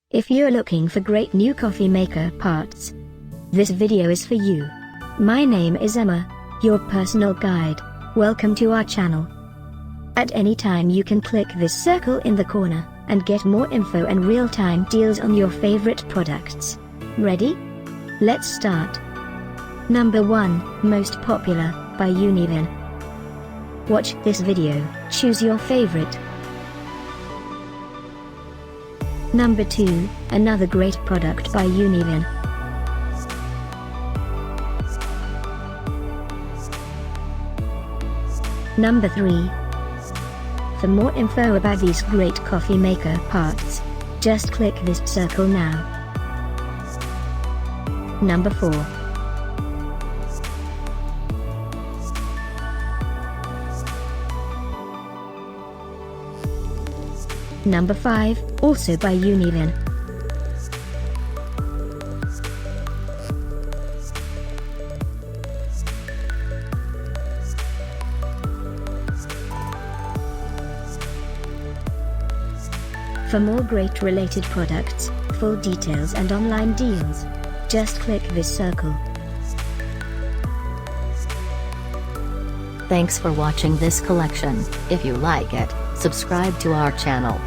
If you're looking for great new coffee maker parts, this video is for you. My name is Emma, your personal guide. Welcome to our channel. At any time you can click this circle in the corner, and get more info and real-time deals on your favorite products. Ready? Let's start. Number 1, Most Popular, by Univen. Watch this video, choose your favorite. Number 2, another great product by Univen. Number 3. For more info about these great coffee maker parts, just click this circle now. Number 4. Number 5, also by Univen. For more great related products, full details and online deals, just click this circle. Thanks for watching this collection. If you like it, subscribe to our channel.